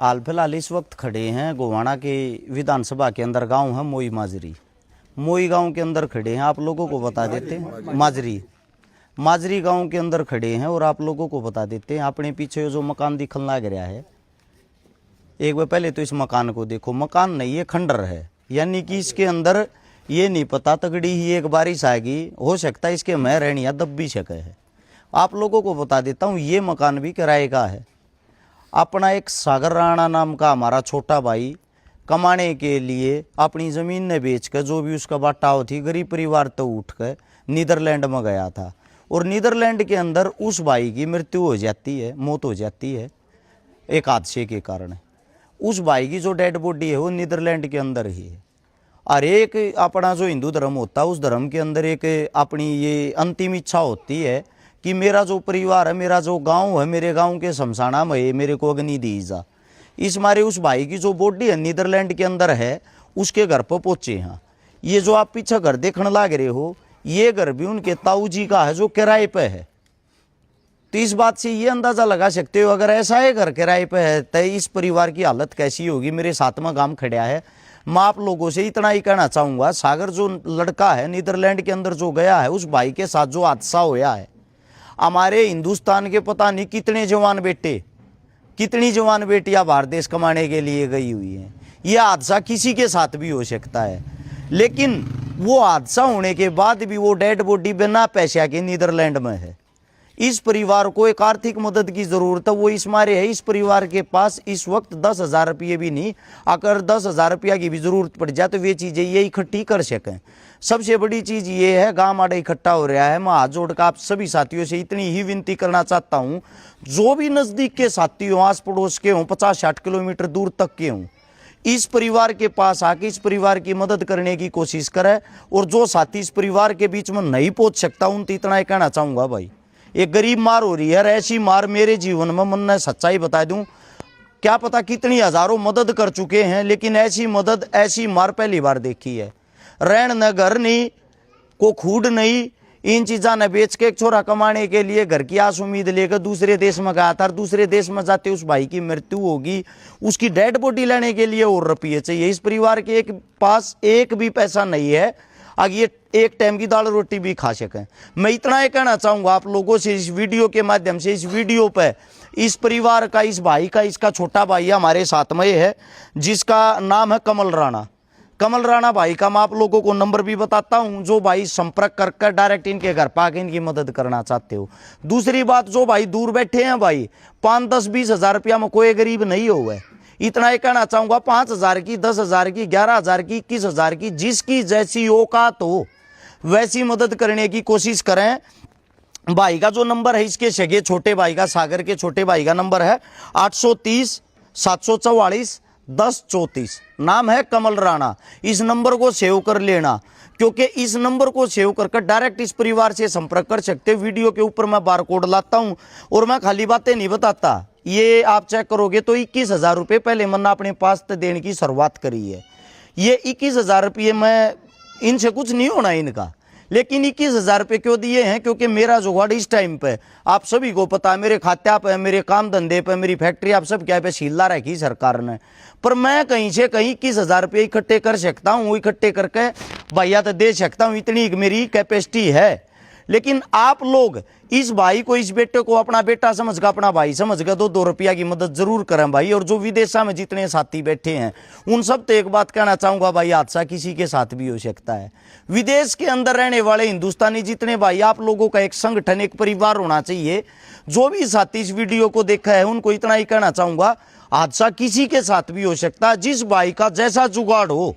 हाल फिलहाल इस वक्त खड़े हैं गोवाना के विधानसभा के अंदर गांव है मोई माजरी। मोई गांव के अंदर खड़े हैं, आप लोगों को बता देते हैं माजरी गांव के अंदर खड़े हैं और आप लोगों को बता देते हैं अपने पीछे जो मकान दिखने लग रहा है, एक बार पहले तो इस मकान को देखो। मकान नहीं, ये खंडर है, यानी कि इसके अंदर ये नहीं पता तगड़ी ही एक बारिश आएगी, हो सकता है इसके मैं रहनी या दब भी सके है। आप लोगों को बता देता हूँ ये मकान भी किराए का है। अपना एक सागर राणा नाम का हमारा छोटा भाई कमाने के लिए अपनी ज़मीन ने बेच कर जो भी उसका बाटाव थी, गरीब परिवार तो उठ कर नीदरलैंड में गया था और नीदरलैंड के अंदर उस भाई की मृत्यु हो जाती है, मौत हो जाती है एक हादसे के कारण। उस भाई की जो डेड बॉडी है वो नीदरलैंड के अंदर ही है। और एक अपना जो हिंदू धर्म होता है उस धर्म के अंदर एक अपनी ये अंतिम इच्छा होती है कि मेरा जो परिवार है, मेरा जो गांव है, मेरे गांव के शमशाना में मेरे को अग्नि दी जा। इस मारे उस भाई की जो बॉडी है नीदरलैंड के अंदर है, उसके घर पर पहुँचे हैं। ये जो आप पीछे घर देखने लग रहे हो, ये घर भी उनके ताऊ जी का है जो किराए पे है। तो इस बात से ये अंदाज़ा लगा सकते हो अगर ऐसा है घर किराए पे है तो इस परिवार की हालत कैसी होगी। मेरे साथ में गांव खड़ा है, मैं आप लोगों से इतना ही कहना चाहूँगा, सागर जो लड़का है नीदरलैंड के अंदर जो गया है, उस भाई के साथ जो हादसा होया है, हमारे हिंदुस्तान के पता नहीं कितने जवान बेटे, कितनी जवान बेटियां बाहर देश कमाने के लिए गई हुई हैं। यह हादसा किसी के साथ भी हो सकता है, लेकिन वो हादसा होने के बाद भी वो डेड बॉडी बिना पैसे के नीदरलैंड में है। इस परिवार को एक आर्थिक मदद की ज़रूरत है, वो इस मारे है। इस परिवार के पास इस वक्त 10,000 रुपये भी नहीं, अगर 10,000 रुपया की भी ज़रूरत पड़ जाए तो वे चीज़ें ये इकट्ठी कर सकें। सबसे बड़ी चीज़ ये है, गाँव आड़े इकट्ठा हो रहा है। मैं हाथ जोड़कर आप सभी साथियों से इतनी ही विनती करना चाहता हूँ, जो भी नज़दीक के साथी हों, आस पड़ोस के हों, 50-60 किलोमीटर दूर तक के हों, इस परिवार के पास आके इस परिवार की मदद करने की कोशिश करें। और जो साथी इस परिवार के बीच में नहीं पहुँच सकता उनसे इतना ही कहना चाहूँगा, भाई एक गरीब मार हो रही है। ऐसी मार मेरे जीवन में, मन ने सच्चाई बता दूं, क्या पता कितनी हजारों मदद कर चुके हैं, लेकिन ऐसी मदद, ऐसी मार पहली बार देखी है। रहन न घर नहीं, को खूड नहीं, इन चीज़ा न बेच के एक छोरा कमाने के लिए घर की आस उम्मीद लेकर दूसरे देश में गया था। दूसरे देश में जाते उस भाई की मृत्यु होगी, उसकी डेड बॉडी लेने के लिए और रुपये चाहिए। इस परिवार के पास एक भी पैसा नहीं है आगे ये एक टाइम की दाल रोटी भी खा सकें। मैं इतना ही कहना चाहूँगा आप लोगों से इस वीडियो के माध्यम से, इस वीडियो पे इस परिवार का, इस भाई का, इसका छोटा भाई हमारे साथ में है जिसका नाम है कमल राणा। कमल राणा भाई का मैं आप लोगों को नंबर भी बताता हूं, जो भाई संपर्क कर डायरेक्ट इनके घर पाके इनकी मदद करना चाहते हो। दूसरी बात, जो भाई दूर बैठे हैं भाई, 5, 10, 20 हज़ार रुपया में कोई गरीब नहीं हुआ है। इतना ही कहना चाहूँगा, 5,000 की, 10,000 की, 11,000 की, 21,000 की, जिसकी जैसी औकात हो वैसी मदद करने की कोशिश करें। भाई का जो नंबर है, इसके सगे छोटे भाई का, सागर के छोटे भाई का नंबर है 830 744 1034। नाम है कमल राणा। इस नंबर को सेव कर लेना, क्योंकि इस नंबर को सेव कर डायरेक्ट इस परिवार से संपर्क कर सकते। वीडियो के ऊपर मैं बार कोड लाता हूं और मैं खाली बातें नहीं बताता, ये आप चेक करोगे तो 21,000 रुपये पहले मैंने अपने पास देने की शुरुआत करी है। ये 21,000 रुपये में इनसे कुछ नहीं होना इनका, लेकिन 21,000 रुपये क्यों दिए हैं? क्योंकि मेरा जुगाड़ इस टाइम पे आप सभी को पता है, मेरे खात्या पे, मेरे काम धंधे पे, मेरी फैक्ट्री आप सब क्या पे सीला रखी सरकार ने, पर मैं कहीं से कहीं 21,000 रुपये इकट्ठे कर सकता हूँ। इकट्ठे करके भैया तो दे सकता हूँ, इतनी मेरी कैपेसिटी है। लेकिन आप लोग इस भाई को, इस बेटे को अपना बेटा समझ कर, अपना भाई समझ कर 2-2 रुपया की मदद जरूर करें भाई। और जो विदेशा में जितने साथी बैठे हैं उन सब तो एक बात कहना चाहूँगा भाई, हादसा किसी के साथ भी हो सकता है। विदेश के अंदर रहने वाले हिंदुस्तानी जितने भाई, आप लोगों का एक संगठन, एक परिवार होना चाहिए। जो भी साथी इस वीडियो को देखा है उनको इतना ही कहना चाहूँगा, हादसा किसी के साथ भी हो सकता है। जिस भाई का जैसा जुगाड़ हो,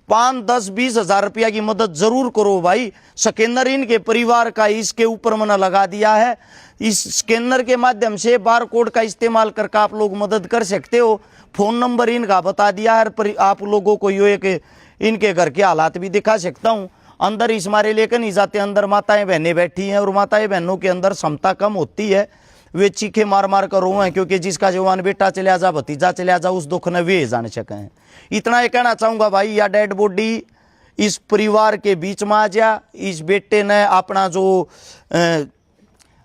5, 10, 20 हज़ार रुपया की मदद जरूर करो भाई। स्कैनर इनके परिवार का इसके ऊपर मैंने लगा दिया है। इस स्कैनर के माध्यम से बार कोड का इस्तेमाल करके आप लोग मदद कर सकते हो। फोन नंबर इनका बता दिया है, पर आप लोगों को यो एक इनके घर के हालात भी दिखा सकता हूँ। अंदर इस मारे लेकर नहीं जाते, अंदर माताएं बहनें बैठी हैं और माताएं बहनों के अंदर क्षमता कम होती है, वे चीखे मार मार कर रोए हैं, क्योंकि जिसका जवान बेटा चले जा, भतीजा चले जा, उस दुख ने वे जान सके हैं। इतना ही कहना चाहूँगा भाई, या डेड बॉडी इस परिवार के बीच में आ जा। इस बेटे ने अपना जो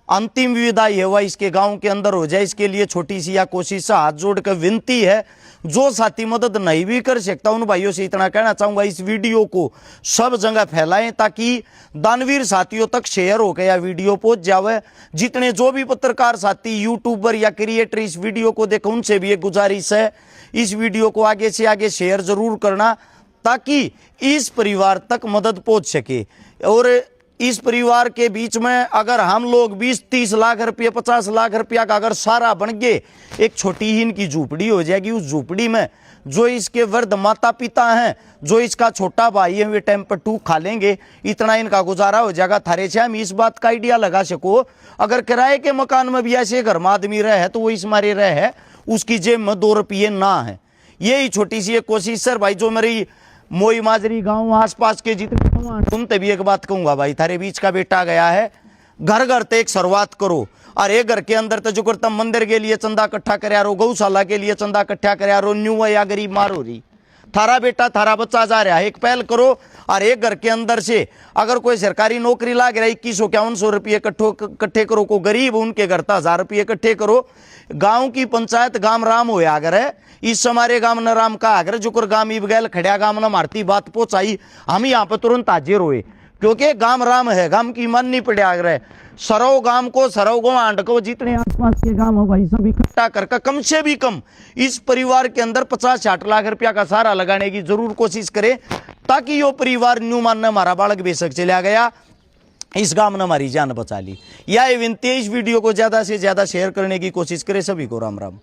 अंतिम विदा ये हुआ इसके गांव के अंदर हो जाए, इसके लिए छोटी सी या कोशिश हाथ जोड़ कर विनती है। जो साथी मदद नहीं भी कर सकता उन भाइयों से इतना कहना चाहूंगा, इस वीडियो को सब जगह फैलाएं ताकि दानवीर साथियों तक शेयर हो गया वीडियो पहुंच जावे। जितने जो भी पत्रकार साथी, यूट्यूबर या क्रिएटर इस वीडियो को देखें, उनसे भी एक गुजारिश है, इस वीडियो को आगे से आगे शेयर जरूर करना ताकि इस परिवार तक मदद पहुंच सके। और इस परिवार के बीच में अगर हम लोग 20-30 लाख रुपये, 50 लाख रुपया का अगर सारा बन गए, एक छोटी ही इनकी झूपड़ी हो जाएगी। उस झूपड़ी में जो इसके वृद्ध माता पिता हैं, जो इसका छोटा भाई है, वे टाइम पर टूक खा लेंगे, इतना इनका गुजारा हो जाएगा। थारे से हम इस बात का आइडिया लगा सको, अगर किराए के मकान में भी ऐसे घर में आदमी रहे है तो वो इस मारे रहे है, उसकी जेब में 2 रुपये ना है। यही छोटी सी एक कोशिश सर भाई, जो मेरी मोई माजरी गांव आसपास के जितने सुनते भी एक बात कहूंगा भाई, थारे बीच का बेटा गया है, घर घर ते एक शुरुआत करो। और एक घर के अंदर तो जो करता मंदिर के लिए चंदा इकट्ठा कर रो, गौशाला के लिए चंदा इकट्ठा कर रो, न्यू या गरीब मारो रही, थारा बेटा थारा बच्चा जा रहा है, एक पहल करो। और एक घर के अंदर से अगर कोई सरकारी नौकरी लाग रहा है, 2151 रुपये इकट्ठे करो, को गरीब उनके घर 1000 रुपये इकट्ठे करो। गांव की पंचायत गांव राम हो अगर है, इस हमारे गांव न राम का अगर जो गांव इबगैल खड़िया गांव न मारती बात पहुंचाई, हम यहाँ पर तुरंत हाजिर हुए, क्योंकि गांव राम है, गांव की मन नहीं पड़े आग रहे। सरव गांव को, सरव गांव आंड को, जितने आसपास के गांव हो भाई सब इकट्ठा करके कम से भी कम इस परिवार के अंदर 50-60 लाख रुपया का सहारा लगाने की जरूर कोशिश करें ताकि यो परिवार न्यू मान ने हमारा बालक बेशक चला गया, इस गांव ने हमारी जान बचा ली। यह विनती है, इस वीडियो को ज्यादा से ज्यादा शेयर करने की कोशिश करें। सभी को राम राम।